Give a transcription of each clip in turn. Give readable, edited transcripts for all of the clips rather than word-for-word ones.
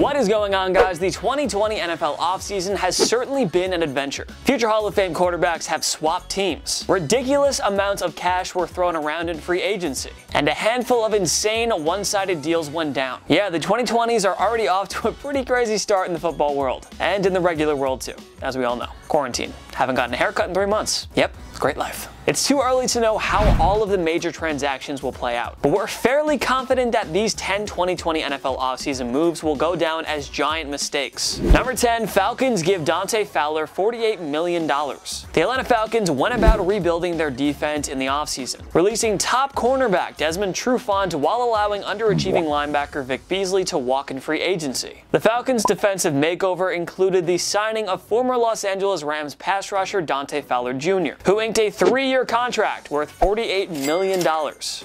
What is going on, guys? The 2020 NFL offseason has certainly been an adventure. Future Hall of Fame quarterbacks have swapped teams. Ridiculous amounts of cash were thrown around in free agency. And a handful of insane one-sided deals went down. Yeah, the 2020s are already off to a pretty crazy start in the football world. And in the regular world too, as we all know. Quarantine. Haven't gotten a haircut in 3 months. Yep, great life. It's too early to know how all of the major transactions will play out, but we're fairly confident that these 10 2020 NFL offseason moves will go down as giant mistakes. Number 10, Falcons give Dante Fowler $48 million. The Atlanta Falcons went about rebuilding their defense in the offseason, releasing top cornerback Desmond Trufant while allowing underachieving linebacker Vic Beasley to walk in free agency. The Falcons' defensive makeover included the signing of former Los Angeles Rams pass rusher Dante Fowler Jr., who inked a 3-year contract worth $48 million.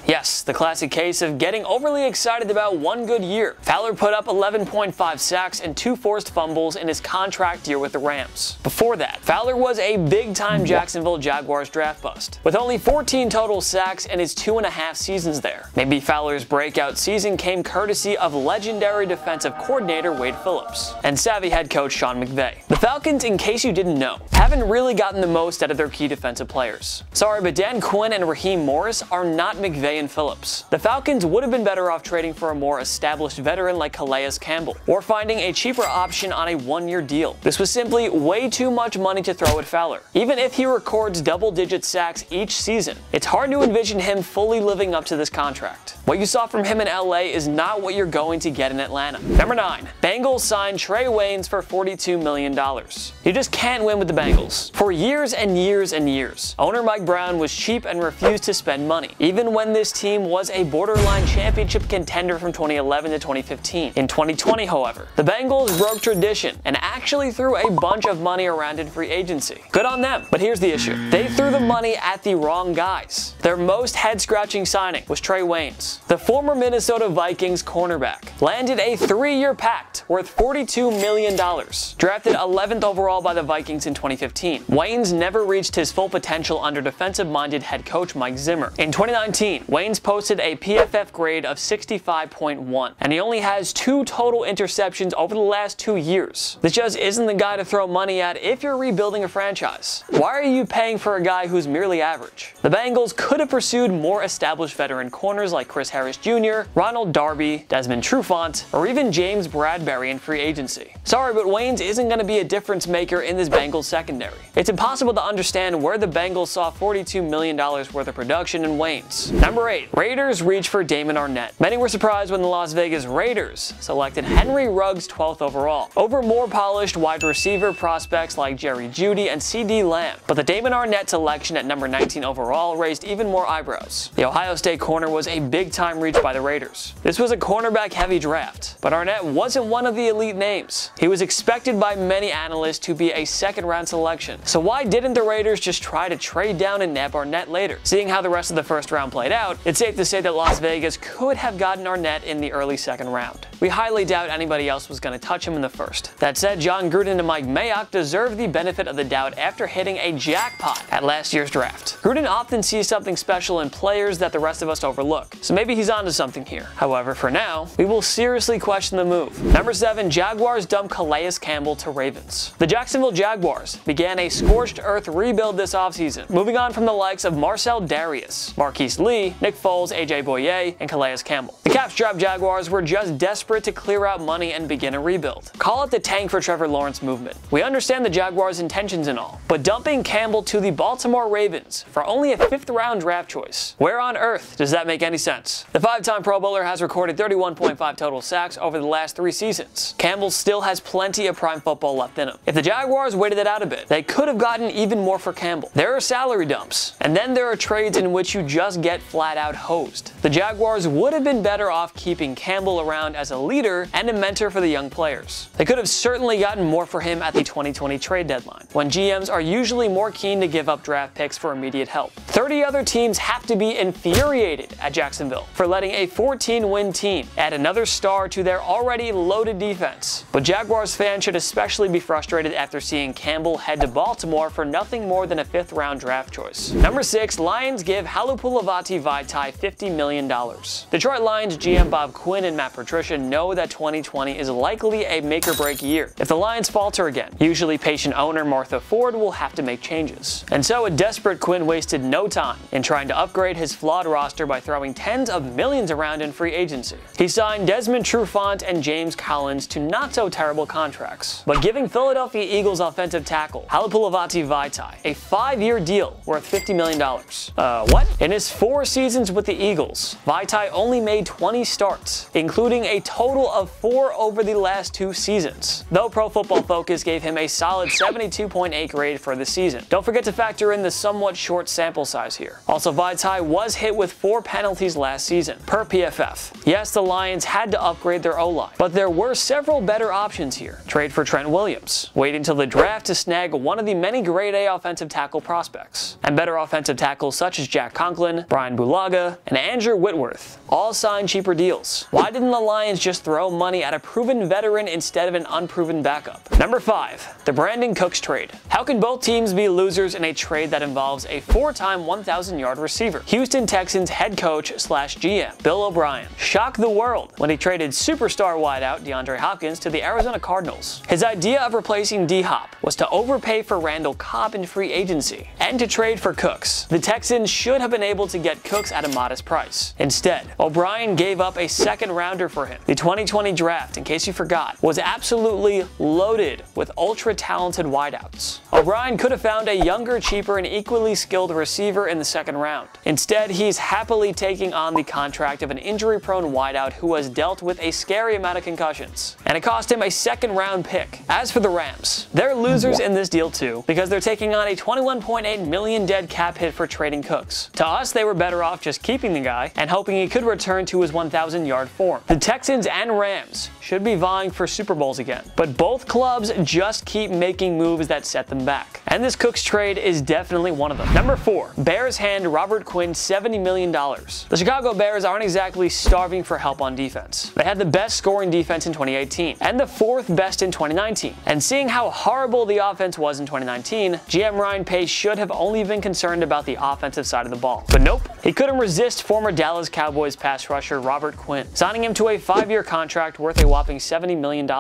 Yes, the classic case of getting overly excited about one good year. Fowler put up 11.5 sacks and 2 forced fumbles in his contract year with the Rams. Before that, Fowler was a big-time Jacksonville Jaguars draft bust, with only 14 total sacks in his 2.5 seasons there. Maybe Fowler's breakout season came courtesy of legendary defensive coordinator Wade Phillips and savvy head coach Sean McVay. The Falcons, in case you didn't know, haven't really gotten the most out of their key defensive players. Sorry, but Dan Quinn and Raheem Morris are not McVay and Phillips. The Falcons would have been better off trading for a more established veteran like Calais Campbell, or finding a cheaper option on a 1-year deal. This was simply way too much money to throw at Fowler. Even if he records double-digit sacks each season, it's hard to envision him fully living up to this contract. What you saw from him in LA is not what you're going to get in Atlanta. Number 9. Bengals signed Trey Waynes for $42 million. You just can't win with the Bengals. For years and years and years, owner Mike Brown was cheap and refused to spend money, even when this team was a borderline championship contender from 2011 to 2015. In 2020, however, the Bengals broke tradition and actually threw a bunch of money around in free agency. Good on them, but here's the issue. They threw the money at the wrong guys. Their most head-scratching signing was Trey Waynes. The former Minnesota Vikings cornerback landed a 3-year pact worth $42 million. Drafted 11th overall by the Vikings in 2015, Waynes never reached his full potential under defensive-minded head coach Mike Zimmer. In 2019, Waynes posted a PFF grade of 65.1, and he only has 2 total interceptions over the last 2 years. This just isn't the guy to throw money at if you're rebuilding a franchise. Why are you paying for a guy who's merely average? The Bengals could have pursued more established veteran corners like Chris Harris Jr., Ronald Darby, Desmond Trufant, or even James Bradbury in free agency. Sorry, but Waynes isn't going to be a difference maker in this Bengals secondary. It's impossible to understand where the Bengals saw $42 million worth of production in Waynes. Number 8. Raiders reach for Damon Arnett. Many were surprised when the Las Vegas Raiders selected Henry Ruggs 12th overall, over more polished wide receiver prospects like Jerry Jeudy and CD Lamb. But the Damon Arnett selection at number 19 overall raised even more eyebrows. The Ohio State corner was a big-time reach by the Raiders. This was a cornerback-heavy draft, but Arnett wasn't one of the elite names. He was expected by many analysts to be a second-round selection. So why didn't the Raiders just try to trade down and nab Arnett later? Seeing how the rest of the first round played out, it's safe to say that Las Vegas could have gotten Arnett in the early second round. We highly doubt anybody else was going to touch him in the first. That said, John Gruden and Mike Mayock deserve the benefit of the doubt after hitting a jackpot at last year's draft. Gruden often sees something special in players that the rest of us overlook, so maybe he's onto something here. However, for now, we will seriously question the move. Number 7. Jaguars dump Calais Campbell to Ravens. The Jacksonville Jaguars began a scorched earth rebuild this offseason, moving on from the likes of Marcel Darius, Marquise Lee, Nick Foles, AJ Boye, and Calais Campbell. The cap-strapped Jaguars were just desperate to clear out money and begin a rebuild. Call it the tank for Trevor Lawrence movement. We understand the Jaguars' intentions and all, but dumping Campbell to the Baltimore Ravens for only a 5th-round draft choice, where on earth does that make any sense? The 5-time Pro Bowler has recorded 31.5 total sacks over the last 3 seasons. Campbell still has plenty of prime football left in him. If the Jaguars waited it out a bit, they could have gotten even more for Campbell. There are salary dumps, and then there are trades in which you just get flat-out hosed. The Jaguars would have been better off keeping Campbell around as a leader and a mentor for the young players. They could have certainly gotten more for him at the 2020 trade deadline, when GMs are usually more keen to give up draft picks for immediate help. 30 other teams have to be infuriated at Jacksonville for letting a 14-win team add another star to their already loaded defense. But Jaguars fans should especially be frustrated after seeing Campbell head to Baltimore for nothing more than a 5th-round draft choice. Number 6, Lions give Halapoulivaati $50 million. Detroit Lions GM Bob Quinn and Matt Patricia know that 2020 is likely a make-or-break year. If the Lions falter again, usually patient owner Martha Ford will have to make changes. And so a desperate Quinn wasted no time in trying to upgrade his flawed roster by throwing tens of millions around in free agency. He signed Desmond Trufant and James Collins to not-so-terrible contracts, but giving Philadelphia Eagles offensive tackle Halapoulivaati a 5-year deal worth $50 million. What? In his 4 seasons with the Eagles, Vaitai only made 20 starts, including a total of 4 over the last 2 seasons, though Pro Football Focus gave him a solid 72.8 grade for the season. Don't forget to factor in the somewhat short sample size here. Also, Vaitai was hit with 4 penalties last season, per PFF. Yes, the Lions had to upgrade their O-line, but there were several better options here. Trade for Trent Williams, wait until the draft to snag one of the many grade A offensive tackle prospects, and better offensive tackles such as Jack Conklin, Brian Bulaga, and Andrew Whitworth all signed cheaper deals. Why didn't the Lions just throw money at a proven veteran instead of an unproven backup? Number 5, the Brandon Cooks trade. How can both teams be losers in a trade that involves a 4-time 1,000-yard receiver? Houston Texans head coach / GM Bill O'Brien shocked the world when he traded superstar wideout DeAndre Hopkins to the Arizona Cardinals. His idea of replacing D-Hop was to overpay for Randall Cobb in free agency and to trade for Cooks. The Texans should have been able to get Cooks at a modest price. Instead, O'Brien gave up a 2nd rounder for him. The 2020 draft, in case you forgot, was absolutely loaded with ultra-talented wideouts. O'Brien could have found a younger, cheaper, and equally skilled receiver in the 2nd round. Instead, he's happily taking on the contract of an injury-prone wideout who has dealt with a scary amount of concussions, and it cost him a 2nd-round pick. As for the Rams, they're losers in this deal too, because they're taking on a $21.8 million dead cap hit for trading Cooks. To us, they were better off just keeping the guy and hoping he could return to his 1,000-yard form. The Texans and Rams should be vying for Super Bowls again, but both clubs just keep making moves that set them back, and this Cooks trade is definitely one of them. Number 4, Bears hand Robert Quinn $70 million. The Chicago Bears aren't exactly starving for help on defense. They had the best scoring defense in 2018 and the 4th best in 2019, and seeing how horrible the offense was in 2019, GM Ryan Pace should have only been concerned about the offensive side of the ball. But nope, he couldn't resist former Dallas Cowboys pass rusher Robert Quinn, signing him to a 5-year contract worth a whopping $70 million.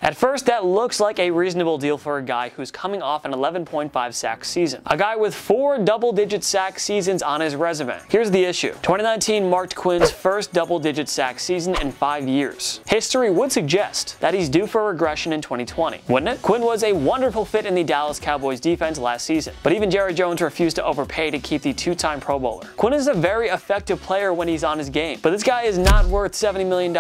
At first, that looks like a reasonable deal for a guy who's coming off an 11.5 sack season, a guy with 4 double-digit sack seasons on his resume. Here's the issue. 2019 marked Quinn's first double-digit sack season in 5 years. History would suggest that he's due for regression in 2020, wouldn't it? Quinn was a wonderful fit in the Dallas Cowboys defense last season, but even Jerry Jones refused to overpay to keep the 2-time Pro Bowler. Quinn is a very effective player when he's on his game, but this guy is not worth $70 million.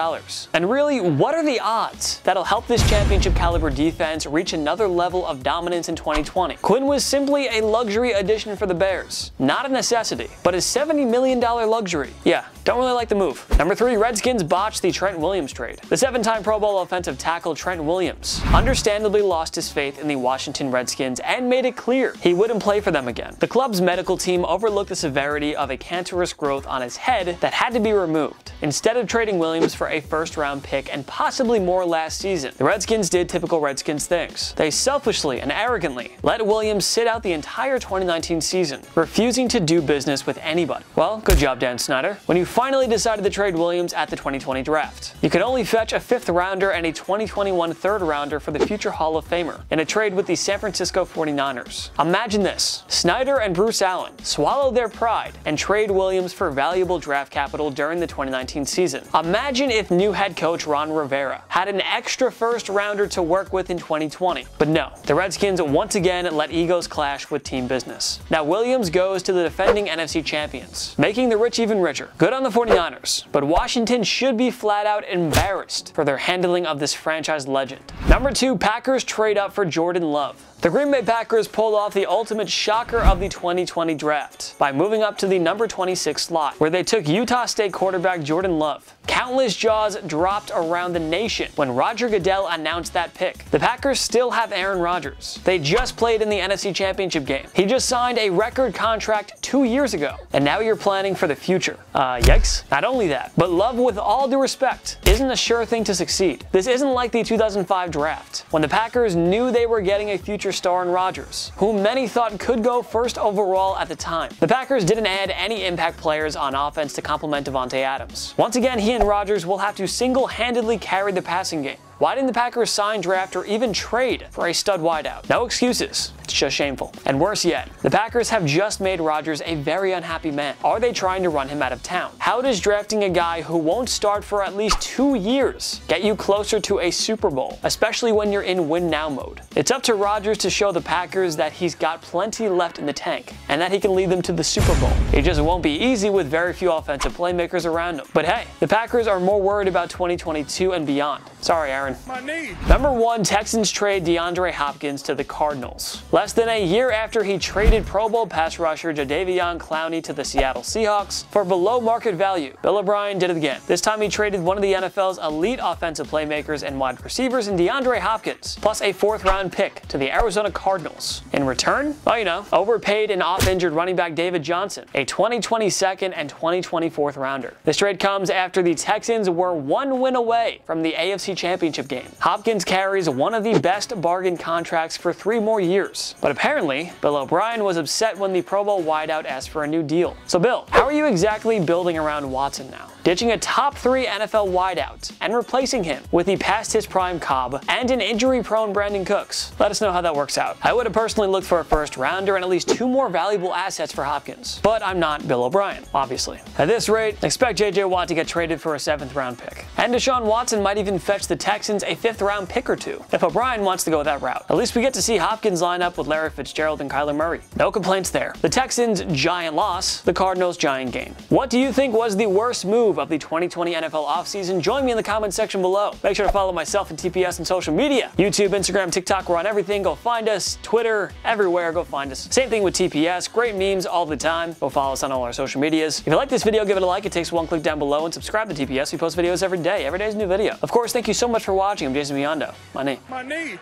And really, what are the odds that'll help this championship caliber defense reach another level of dominance in 2020? Quinn was simply a luxury addition for the Bears. Not a necessity, but a $70 million luxury. Yeah, don't really like the move. Number 3, Redskins botched the Trent Williams trade. The 7-time Pro Bowl offensive tackle Trent Williams understandably lost his faith in the Washington Redskins and made it clear he wouldn't play for them again. The club's medical team overlooked the severity of a cancerous growth on his head that had to be removed. Instead of trading Williams for a 1st-round pick and possibly more last season, the Redskins did typical Redskins things. They selfishly and arrogantly let Williams sit out the entire 2019 season, refusing to do business with anybody. Well, good job, Dan Snyder, when you finally decided to trade Williams at the 2020 draft. You could only fetch a 5th rounder and a 2021 3rd rounder for the future Hall of Famer in a trade with the San Francisco 49ers. Imagine this. Snyder and Bruce Allen swallow their pride and trade Williams for valuable draft capital during the 2019 season. Imagine if new head coach Ron Rivera had an extra 1st rounder to work with in 2020. But no, the Redskins once again let egos clash with team business. Now Williams goes to the defending NFC champions, making the rich even richer. Good on the 49ers, but Washington should be flat out embarrassed for their handling of this franchise legend. Number 2, Packers trade up for Jordan Love. The Green Bay Packers pulled off the ultimate shocker of the 2020 draft by moving up to the number 26 slot, where they took Utah State quarterback Jordan Love. Countless jaws dropped around the nation when Roger Goodell announced that pick. The Packers still have Aaron Rodgers. They just played in the NFC Championship game. He just signed a record contract 2 years ago, and now you're planning for the future. Yikes. Not only that, but Love, with all due respect, isn't a sure thing to succeed. This isn't like the 2005 draft, when the Packers knew they were getting a future star in Rodgers, whom many thought could go first overall at the time. The Packers didn't add any impact players on offense to complement Davante Adams. Once again, he and Rodgers will have to single-handedly carry the passing game. Why didn't the Packers sign, draft, or even trade for a stud wideout? No excuses. It's just shameful. And worse yet, the Packers have just made Rodgers a very unhappy man. Are they trying to run him out of town? How does drafting a guy who won't start for at least 2 years get you closer to a Super Bowl, especially when you're in win-now mode? It's up to Rodgers to show the Packers that he's got plenty left in the tank, and that he can lead them to the Super Bowl. It just won't be easy with very few offensive playmakers around him. But hey, the Packers are more worried about 2022 and beyond. Sorry, Aaron. My knee. Number 1, Texans trade DeAndre Hopkins to the Cardinals. Less than a year after he traded Pro Bowl pass rusher Jadeveon Clowney to the Seattle Seahawks for below market value, Bill O'Brien did it again. This time he traded one of the NFL's elite offensive playmakers and wide receivers in DeAndre Hopkins, plus a 4th-round pick to the Arizona Cardinals. In return, well, you know, overpaid and off-injured running back David Johnson, a 2020 second and 2020 4th-rounder. This trade comes after the Texans were 1 win away from the AFC Championship game. Hopkins carries one of the best bargain contracts for 3 more years. But apparently, Bill O'Brien was upset when the Pro Bowl wideout asked for a new deal. So Bill, how are you exactly building around Watson now? Ditching a top 3 NFL wideout and replacing him with the past his prime Cobb and an injury-prone Brandon Cooks. Let us know how that works out. I would have personally looked for a 1st-rounder and at least 2 more valuable assets for Hopkins. But I'm not Bill O'Brien, obviously. At this rate, expect J.J. Watt to get traded for a 7th-round pick. And Deshaun Watson might even fetch the Texans a 5th-round pick or 2, if O'Brien wants to go that route. At least we get to see Hopkins line up with Larry Fitzgerald and Kyler Murray. No complaints there. The Texans' giant loss, the Cardinals' giant gain. What do you think was the worst move of the 2020 NFL offseason? Join me in the comment section below. Make sure to follow myself and TPS on social media. YouTube, Instagram, TikTok, we're on everything. Go find us. Twitter, everywhere, go find us. Same thing with TPS. Great memes all the time. Go follow us on all our social medias. If you like this video, give it a like. It takes 1 click down below, and subscribe to TPS. We post videos every day. Every day is a new video. Of course, thank you so much for watching. I'm Biondo. My knee.